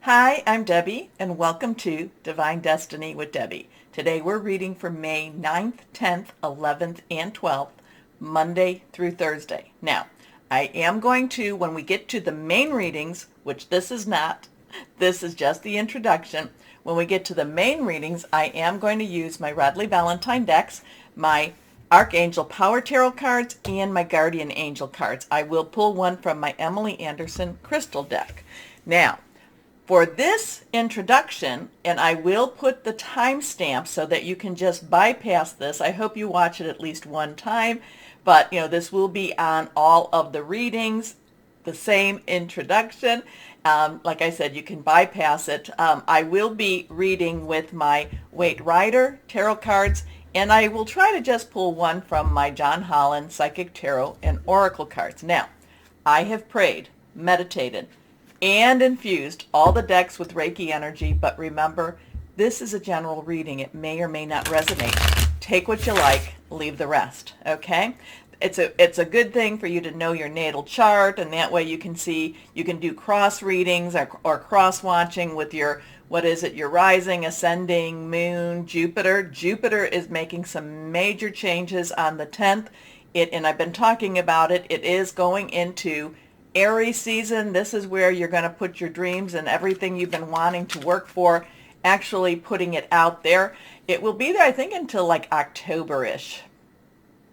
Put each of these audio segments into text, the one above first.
Hi, I'm Debbie, and welcome to Divine Destiny with Debbie. Today we're reading for May 9th, 10th, 11th, and 12th, Monday through Thursday. Now, I am going to, when we get to the main readings, which this is not, this is just the introduction. When we get to the main readings, I am going to use my Radley Valentine decks, my Archangel Power Tarot cards, and my Guardian Angel cards. I will pull one from my Emily Anderson Crystal deck. Now, for this introduction, and I will put the timestamp so that you can just bypass this. I hope you watch it at least one time, but this will be on all of the readings, the same introduction. Like I said, you can bypass it. I will be reading with my Waite Rider tarot cards, and I will try to just pull one from my John Holland Psychic Tarot and Oracle cards. Now, I have prayed, meditated, and infused all the decks with Reiki energy, but remember, this is a general reading. It may or may not resonate. Take what you like, leave the rest, okay? It's a good thing for you to know your natal chart, and that way you can do cross readings or cross watching with your, your rising, ascending, moon, Jupiter. Jupiter is making some major changes on the 10th, and I've been talking about it. It is going into Aries season. This is where you're going to put your dreams and everything you've been wanting to work for, actually putting it out there. It will be there, I think, until like October-ish.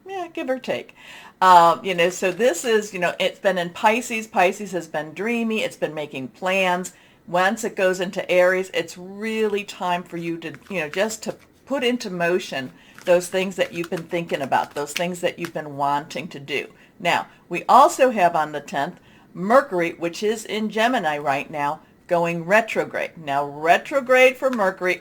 Yeah, give or take. So this is, it's been in Pisces. Pisces has been dreamy. It's been making plans. Once it goes into Aries, it's really time for you to, just to put into motion those things that you've been thinking about, those things that you've been wanting to do. Now, we also have on the 10th, Mercury, which is in Gemini right now, going retrograde. Now, retrograde for Mercury,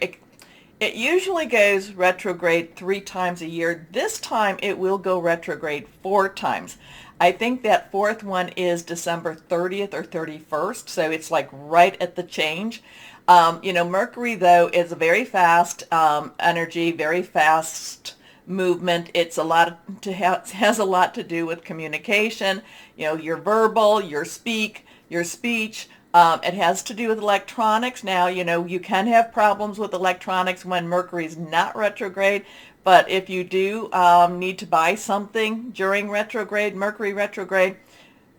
it usually goes retrograde 3 times a year. This time, it will go retrograde 4 times. I think that 4th one is December 30th or 31st, so it's like right at the change. Mercury, though, is a very fast energy, very fast movement. It's has a lot to do with communication, your verbal, your speech. It has to do with electronics. Now, you can have problems with electronics when Mercury's not retrograde, but if you do need to buy something during Mercury retrograde,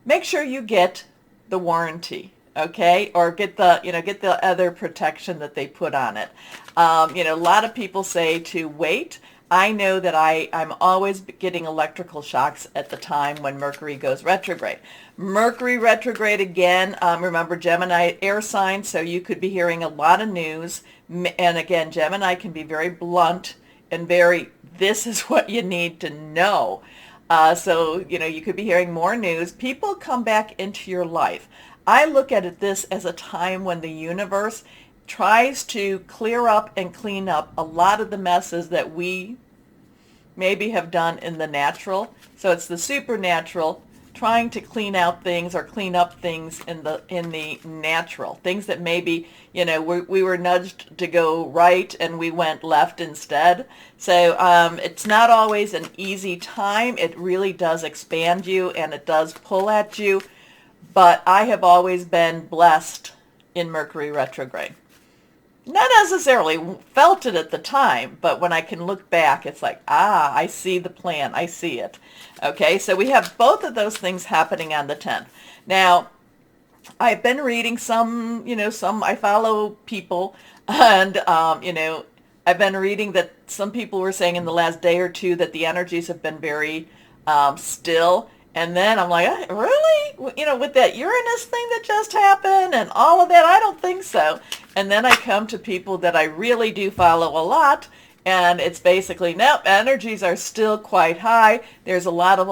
make sure you get the warranty, okay? Or get the other protection that they put on it. A lot of people say to wait. I know that I'm always getting electrical shocks at the time when Mercury goes retrograde. Mercury retrograde again, remember Gemini air sign, so you could be hearing a lot of news. And again, Gemini can be very blunt and this is what you need to know. So, you could be hearing more news. People come back into your life. I look at this as a time when the universe tries to clear up and clean up a lot of the messes that we maybe have done in the natural. So it's the supernatural trying to clean out things or clean up things in the natural. Things that maybe, we were nudged to go right and we went left instead. So it's not always an easy time. It really does expand you and it does pull at you. But I have always been blessed in Mercury retrograde. Not necessarily felt it at the time, but when I can look back, it's like, I see the plan. I see it. Okay, so we have both of those things happening on the 10th. Now, I've been reading I follow people, and, I've been reading that some people were saying in the last day or two that the energies have been very still. And then I'm like, really? With that Uranus thing that just happened and all of that, I don't think so. And then I come to people that I really do follow a lot, and it's basically, nope, energies are still quite high. There's a lot of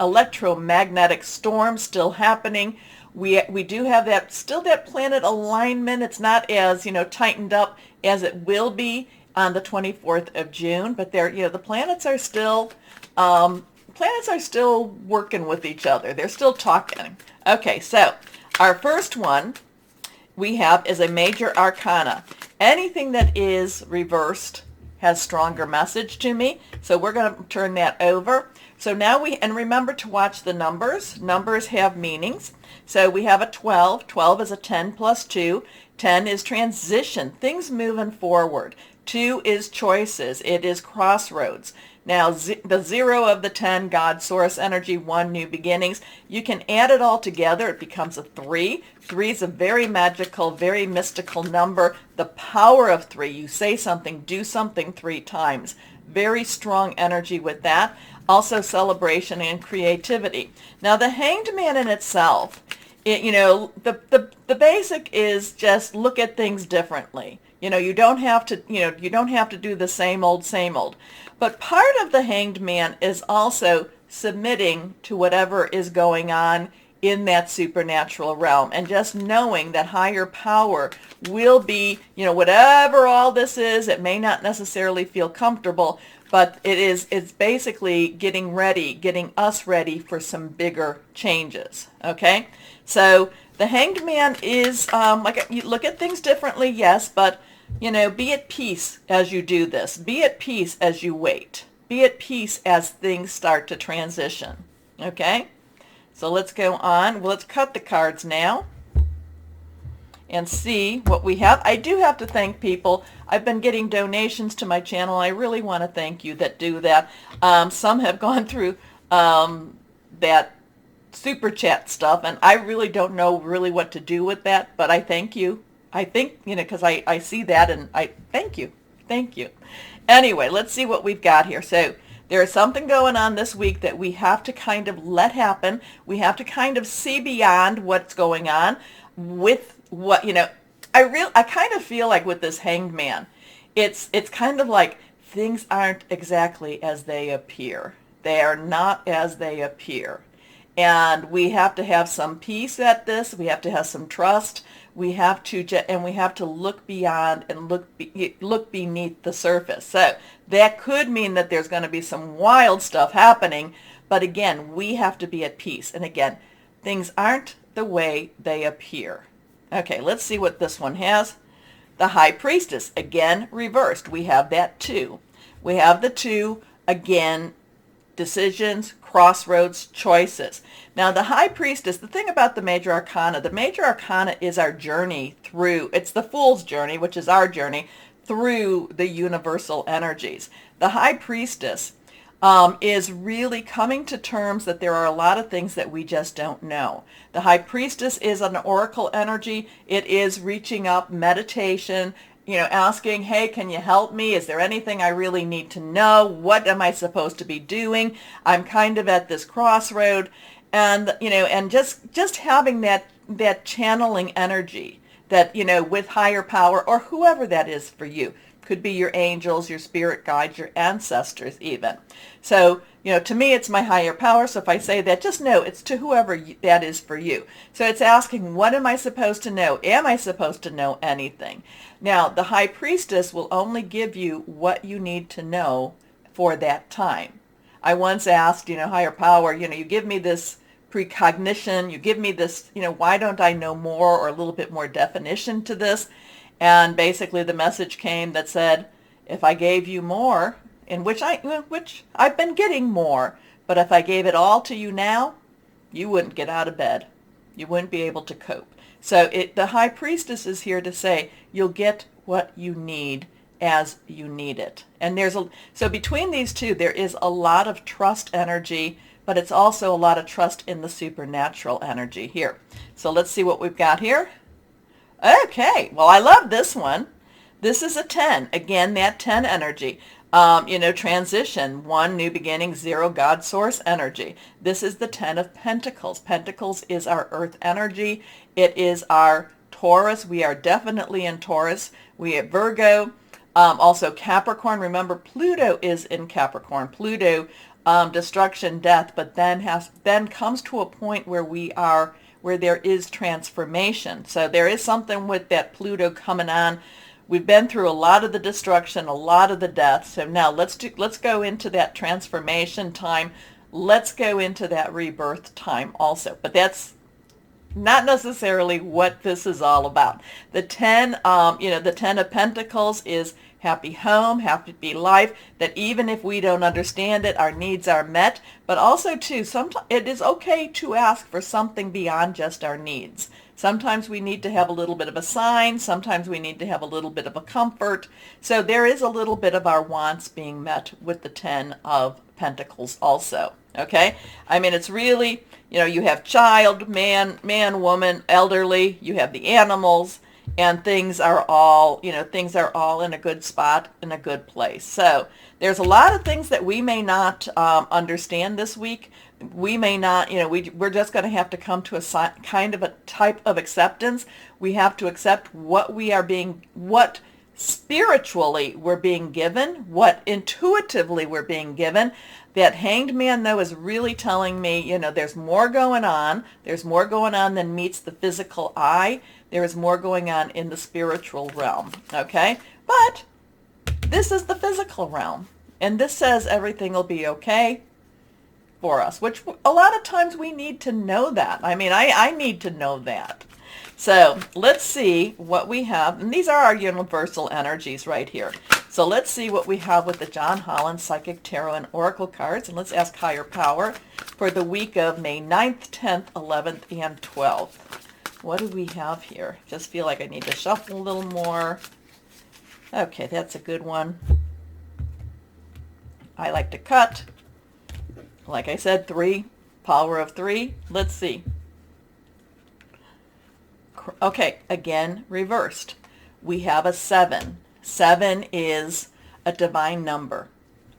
electromagnetic storms still happening. We do have that planet alignment. It's not as, tightened up as it will be on the 24th of June, but the planets are still working with each other. They're still talking. Okay, so our first one we have is a major arcana. Anything that is reversed has stronger message to me, so we're going to turn that over. So now and remember to watch the numbers. Numbers have meanings. So we have a 12. 12 is a 10 plus 2. 10 is transition, things moving forward. 2 is choices. It is crossroads. Now, the 0 of the 10, God, source energy, 1, new beginnings. You can add it all together. It becomes a 3. 3 is a very magical, very mystical number. The power of 3. You say something, do something 3 times. Very strong energy with that. Also celebration and creativity. Now, the Hanged Man in itself, the basic is just look at things differently. You don't have to, you don't have to do the same old, same old. But part of the Hanged Man is also submitting to whatever is going on in that supernatural realm, and just knowing that higher power will be, whatever all this is. It may not necessarily feel comfortable, but it's basically getting us ready for some bigger changes. Okay, so the Hanged Man is you look at things differently, yes, but be at peace as you do this. Be at peace as you wait. Be at peace as things start to transition. Okay? So let's go on. Well, let's cut the cards now and see what we have. I do have to thank people. I've been getting donations to my channel. I really want to thank you that do that. Some have gone through that super chat stuff, and I really don't know really what to do with that, but I thank you. I think, because I see that, and I thank you. Thank you. Anyway, let's see what we've got here. So there is something going on this week that we have to kind of let happen. We have to kind of see beyond what's going on with what, I kind of feel like with this Hanged Man, it's kind of like things aren't exactly as they appear. They are not as they appear. And we have to have some peace at this. We have to have some trust. We have to look beyond and look beneath the surface. So that could mean that there's going to be some wild stuff happening. But again, we have to be at peace. And again, things aren't the way they appear. Okay, let's see what this one has. The High Priestess, again, reversed. We have that 2. We have the 2, again, decisions, crossroads, choices. Now, the High Priestess, the thing about the Major Arcana is our journey through, it's the Fool's journey, which is our journey through the universal energies. The High Priestess is really coming to terms that there are a lot of things that we just don't know. The High Priestess is an oracle energy. It is reaching up, meditation, asking, hey, can you help me? Is there anything I really need to know? What am I supposed to be doing? I'm kind of at this crossroad. And, and just having that channeling energy that, with higher power or whoever that is for you. Could be your angels, your spirit guides, your ancestors even. So, to me, it's my higher power. So if I say that, just know it's to whoever that is for you. So it's asking, what am I supposed to know? Am I supposed to know anything? Now, the High Priestess will only give you what you need to know for that time. I once asked, higher power, you give me this precognition, you give me this, why don't I know more or a little bit more definition to this? And basically the message came that said, if I gave you more, in which I've been getting more, but if I gave it all to you now, you wouldn't get out of bed. You wouldn't be able to cope. So the High Priestess is here to say, you'll get what you need as you need it. And so between these two, there is a lot of trust energy, but it's also a lot of trust in the supernatural energy here. So let's see what we've got here. Okay, well, I love this one. This is a 10. Again, that 10 energy. Transition, 1, new beginning, 0, God source energy. This is the 10 of Pentacles. Pentacles is our earth energy. It is our Taurus. We are definitely in Taurus. We have Virgo, also Capricorn. Remember, Pluto is in Capricorn. Pluto, destruction, death, but then comes to a point where there is transformation. So there is something with that Pluto coming on. We've been through a lot of the destruction, a lot of the death. So now let's go into that transformation time. Let's go into that rebirth time also. But that's not necessarily what this is all about. The 10, the 10 of Pentacles is happy home, happy life, that even if we don't understand it, our needs are met. But also, too, sometimes it is okay to ask for something beyond just our needs. Sometimes we need to have a little bit of a sign. Sometimes we need to have a little bit of a comfort. So there is a little bit of our wants being met with the 10 of Pentacles also. Okay? I mean, it's really, you have child, man, woman, elderly, you have the animals, and things are all in a good spot, in a good place. So there's a lot of things that we may not understand this week. We may not, we're just going to have to come to a kind of a type of acceptance. We have to accept what spiritually we're being given, what intuitively we're being given. That Hanged Man, though, is really telling me, there's more going on. There's more going on than meets the physical eye. There is more going on in the spiritual realm, okay? But this is the physical realm, and this says everything will be okay for us, which a lot of times we need to know that. I mean, I need to know that. So let's see what we have. And these are our universal energies right here. So let's see what we have with the John Holland Psychic Tarot and Oracle cards. And let's ask Higher Power for the week of May 9th, 10th, 11th, and 12th. What do we have here? Just feel like I need to shuffle a little more. Okay, that's a good one. I like to cut. Like I said, 3, power of 3. Let's see. Okay, again, reversed. We have a 7. 7 is a divine number.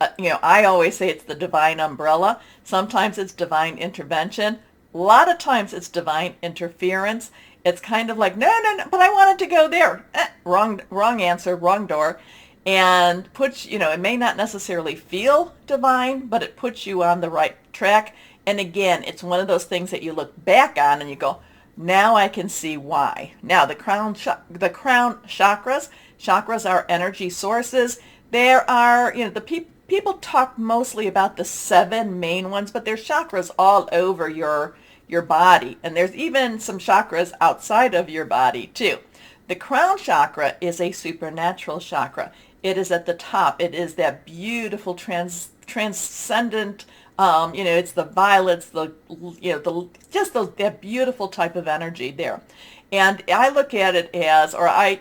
I always say it's the divine umbrella. Sometimes it's divine intervention. A lot of times it's divine interference. It's kind of like, no, but I wanted to go there. Wrong answer, wrong door. And it may not necessarily feel divine, but it puts you on the right track. And again, it's one of those things that you look back on and you go, now I can see why. Now, the crown chakras are energy sources. There are, people talk mostly about the 7 main ones, but there's chakras all over your body. And there's even some chakras outside of your body, too. The crown chakra is a supernatural chakra. It is at the top. It is that beautiful transcendent, it's the violets, that beautiful type of energy there. And I look at it as, I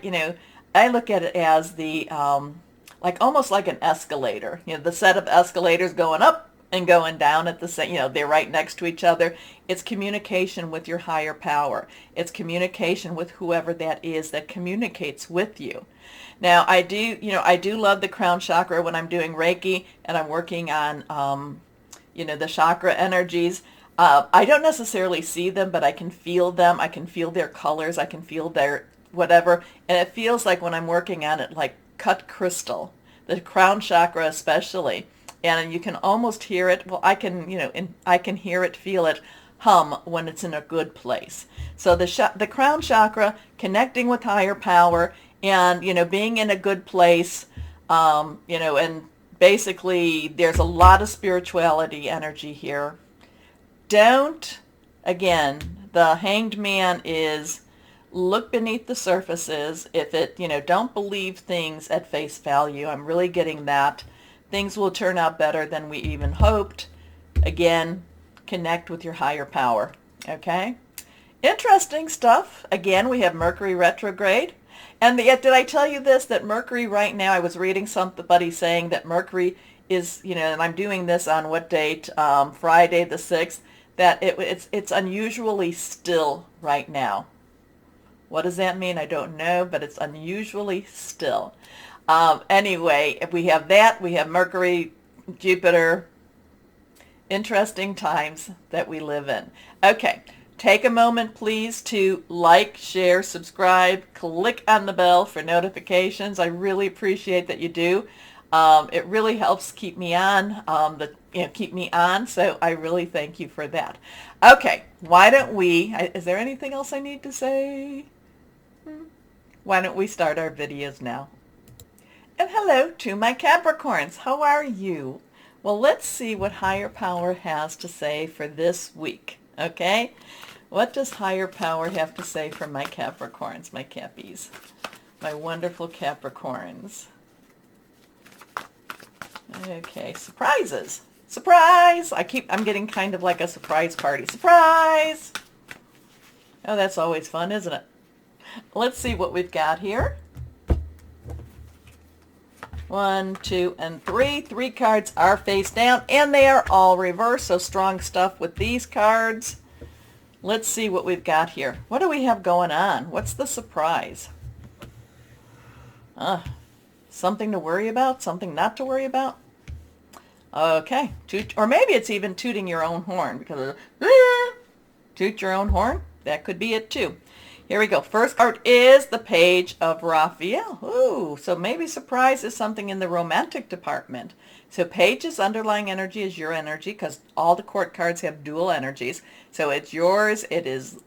look at it as the, almost like an escalator. The set of escalators going up and going down at the same, they're right next to each other. It's communication with your higher power. It's communication with whoever that is that communicates with you. Now, I do love the crown chakra when I'm doing Reiki and I'm working on, the chakra energies. I don't necessarily see them, but I can feel them. I can feel their colors. I can feel their whatever. And it feels like when I'm working on it, like cut crystal, the crown chakra especially. And you can almost hear it. Well, I can hear it, feel it hum when it's in a good place. So the crown chakra, connecting with higher power, and being in a good place, and basically there's a lot of spirituality energy here. Again, the Hanged Man is look beneath the surfaces. If it, don't believe things at face value. I'm really getting that. Things will turn out better than we even hoped. Again, connect with your higher power. Okay? Interesting stuff. Again, we have Mercury retrograde. And yet, did I tell you this, that Mercury right now, I was reading somebody saying that Mercury is, and I'm doing this on what date? Friday the 6th, that it's unusually still right now. What does that mean? I don't know, but it's unusually still. Anyway, if we have that, we have Mercury, Jupiter. Interesting times that we live in. Okay. Take a moment, please, to like, share, subscribe, click on the bell for notifications. I really appreciate that you do. It really helps keep me on, so I really thank you for that. Okay, why don't we, is there anything else I need to say? Why don't we start our videos now? And hello to my Capricorns. How are you? Well, let's see what higher power has to say for this week, okay? What does higher power have to say for my Capricorns, my Cappies, my wonderful Capricorns? Okay, surprises. Surprise! I'm getting kind of like a surprise party. Surprise! Oh, that's always fun, isn't it? Let's see what we've got here. 1, 2, and 3. 3 cards are face down, and they are all reversed, so strong stuff with these cards. Let's see what we've got here. What do we have going on? What's the surprise? Something to worry about? Something not to worry about? Okay. Or maybe it's even tooting your own horn, because toot your own horn? That could be it too. Here we go. First card is the Page of Raphael. Ooh, so maybe surprise is something in the romantic department. So Page's underlying energy is your energy, because all the court cards have dual energies. So it's yours, it is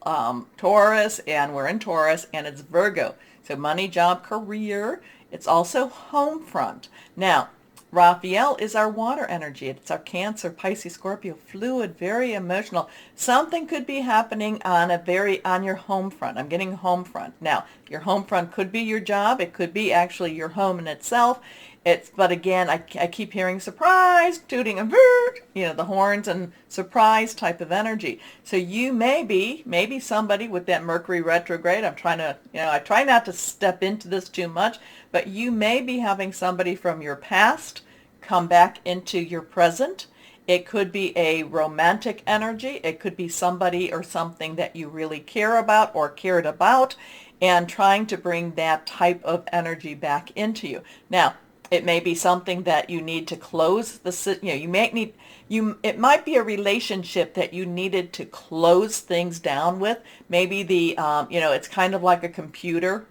Taurus, and we're in Taurus, and it's Virgo. So money, job, career. It's also home front. Now, Raphael is our water energy. It's our Cancer, Pisces, Scorpio, fluid, very emotional. Something could be happening on your home front. I'm getting home front. Now, your home front could be your job. It could be actually your home in itself. But again, I keep hearing surprise, tooting a bird, the horns and surprise type of energy. So you maybe somebody with that Mercury retrograde. I'm trying to, I try not to step into this too much, but you may be having somebody from your past come back into your present. It could be a romantic energy. It could be somebody or something that you really care about or cared about, and trying to bring that type of energy back into you. Now, it may be something that you need to close it might be a relationship that you needed to close things down with. Maybe it's kind of like a computer.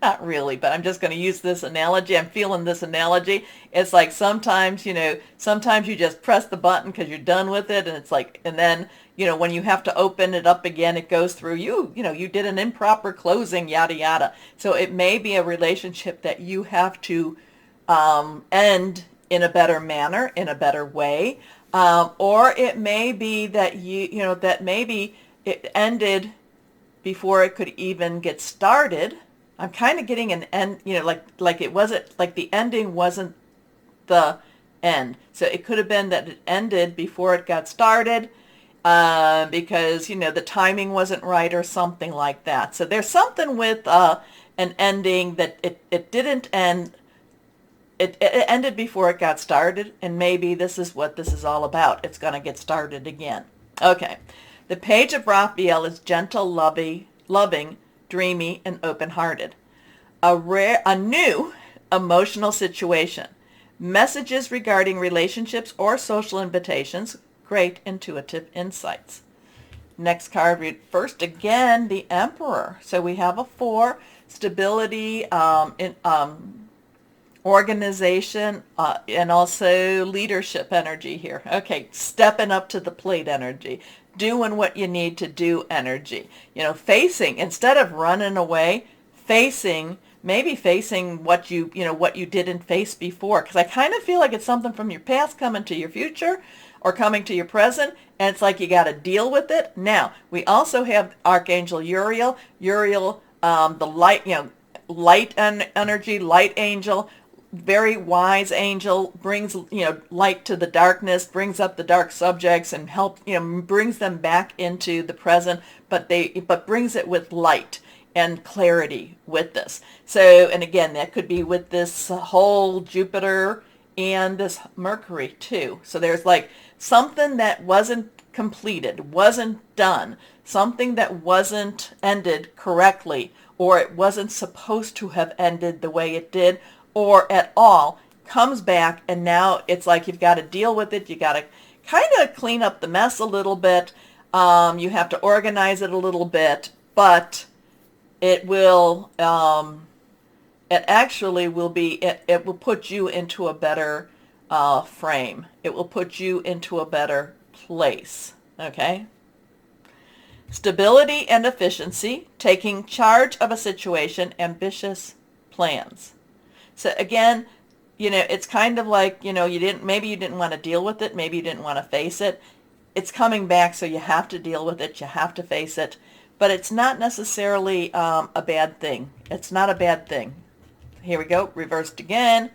Not really, but I'm just going to use this analogy. I'm feeling this analogy. It's like sometimes you just press the button because you're done with it, and it's like, and then, when you have to open it up again, it goes through you did an improper closing, yada, yada. So it may be a relationship that you have to end in a better manner, in a better way. Or it may be that that maybe it ended before it could even get started. I'm kind of getting an end, like it wasn't, like the ending wasn't the end. So it could have been that it ended before it got started, because, the timing wasn't right or something like that. So there's something with an ending that it didn't end. It ended before it got started, and maybe this is what this is all about. It's going to get started again. Okay. The Page of Raphael is gentle, loving, dreamy, and open-hearted. A new emotional situation. Messages regarding relationships or social invitations. Great intuitive insights. Next card, first again, the Emperor. So we have a 4, stability, organization, and also leadership energy here. Okay, stepping up to the plate energy, doing what you need to do energy. Facing, instead of running away, maybe facing what you didn't face before. Because I kind of feel like it's something from your past coming to your future or coming to your present, and it's like you got to deal with it. Now, we also have Archangel Uriel. Uriel, the light, light energy, light angel, very wise angel, brings light to the darkness, brings up the dark subjects, and brings them back into the present, but brings it with light and clarity with this. So, and again, that could be with this whole Jupiter and this Mercury too. So there's like something that wasn't completed, wasn't done, something that wasn't ended correctly, or it wasn't supposed to have ended the way it did, or at all, comes back, and now it's like you've got to deal with it. You got to kind of clean up the mess a little bit. You have to organize it a little bit, but it will, it actually will be, it will put you into a better frame. It will put you into a better place, okay? Stability and efficiency, taking charge of a situation, ambitious plans. So again, it's kind of like, maybe you didn't want to deal with it. Maybe you didn't want to face it. it's coming back, so you have to deal with it. You have to face it. But it's not necessarily a bad thing. It's not a bad thing. Here we go, reversed again.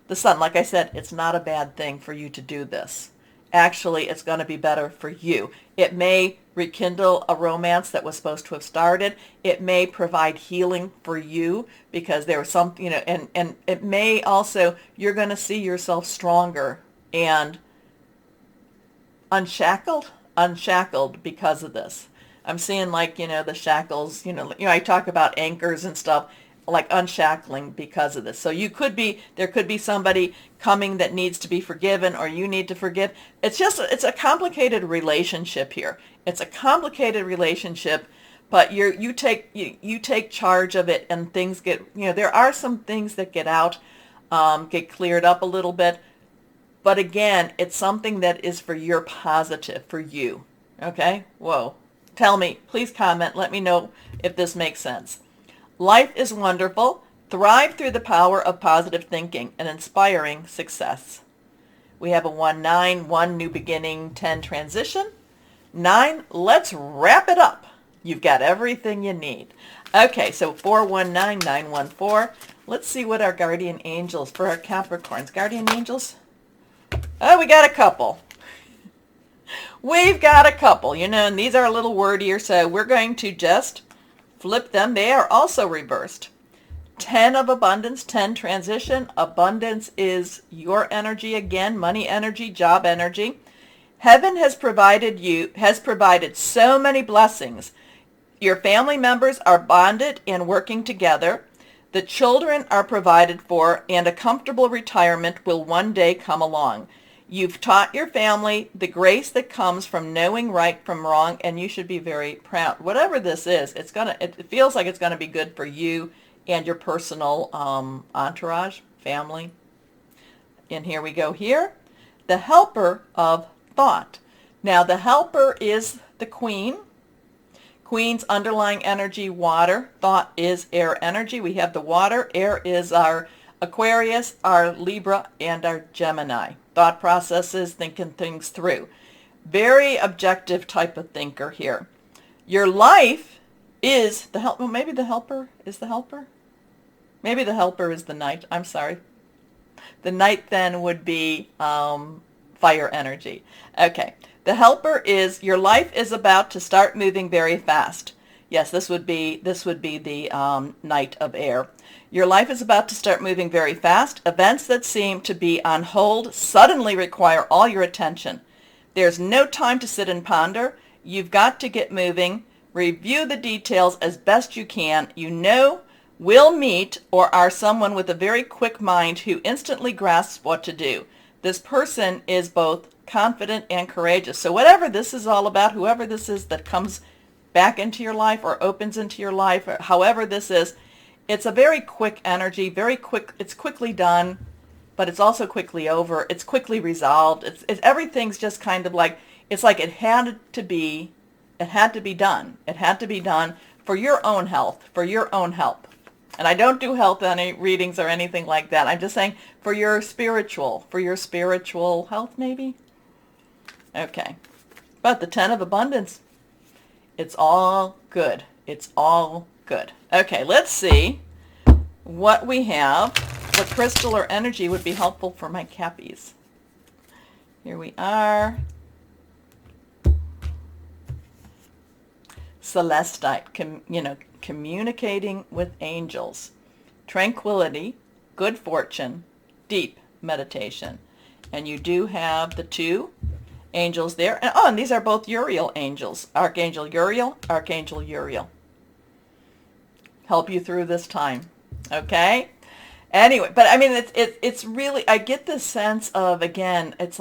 The sun, like I said, it's not a bad thing for you to do this. Actually, it's going to be better for you. It may rekindle a romance that was supposed to have started. It may provide healing for you because there was some, and it may also, you're going to see yourself stronger and unshackled because of this. I'm seeing like, the shackles, I talk about anchors and stuff, like unshackling because of this. So there could be somebody coming that needs to be forgiven, or you need to forgive. It's a complicated relationship here. It's a complicated relationship, but you take charge of it, and things get, there are some things that get out, get cleared up a little bit. But again, it's something that is for your positive, for you. Okay? Whoa. Tell me, please comment. Let me know if this makes sense. Life is wonderful. Thrive through the power of positive thinking and inspiring success. We have a 1-9, 1 new beginning, 10 transition. 9, let's wrap it up. You've got everything you need. Okay, so 419, 914. Let's see what our guardian angels for our Capricorns. Guardian angels? Oh, we got a couple. We've got a couple, and these are a little wordier, so we're going to just flip them. They are also reversed. 10 of abundance, 10 transition. Abundance is your energy again, money energy, job energy. Heaven has provided so many blessings. Your family members are bonded and working together. The children are provided for, and a comfortable retirement will one day come along. You've taught your family the grace that comes from knowing right from wrong, and you should be very proud. Whatever this is, it feels like it's going to be good for you and your personal entourage, family. And here we go here. The helper of thought. Now, the helper is the queen. Queen's underlying energy, water. Thought is air energy. We have the water. Air is our Aquarius, our Libra, and our Gemini. Thought processes, thinking things through. Very objective type of thinker here. Your life is the help. Well, maybe the helper is the helper. Maybe the helper is the knight. I'm sorry. The knight then would be fire energy. Okay. The helper is your life is about to start moving very fast. Yes, this would be the knight of air. Your life is about to start moving very fast. Events that seem to be on hold suddenly require all your attention. There's no time to sit and ponder. You've got to get moving. Review the details as best you can. Will meet or are someone with a very quick mind who instantly grasps what to do. This person is both confident and courageous. So whatever this is all about, whoever this is that comes back into your life or opens into your life, or however this is, it's a very quick energy, very quick. It's quickly done, but it's also quickly over. It's quickly resolved. Everything's just kind of like, it's like it had to be done. It had to be done for your own health, for your own help. And I don't do health any readings or anything like that. I'm just saying for your spiritual health maybe. Okay. But the 10 of abundance, it's all good. It's all good. Okay, let's see what we have. What crystal or energy would be helpful for my Cappies? Here we are. Celestite, communicating with angels. Tranquility, good fortune, deep meditation. And you do have the 2 angels there. And these are both Uriel angels. Archangel Uriel, Archangel Uriel. Help you through this time. Okay? Anyway, but I mean, it's really, I get the sense of, again, it's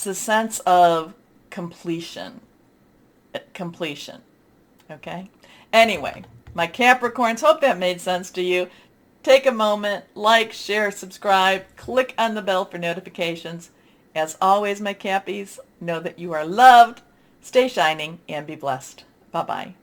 the sense of completion. Okay? Anyway, my Capricorns, hope that made sense to you. Take a moment, like, share, subscribe, click on the bell for notifications. As always, my Cappies, know that you are loved, stay shining, and be blessed. Bye-bye.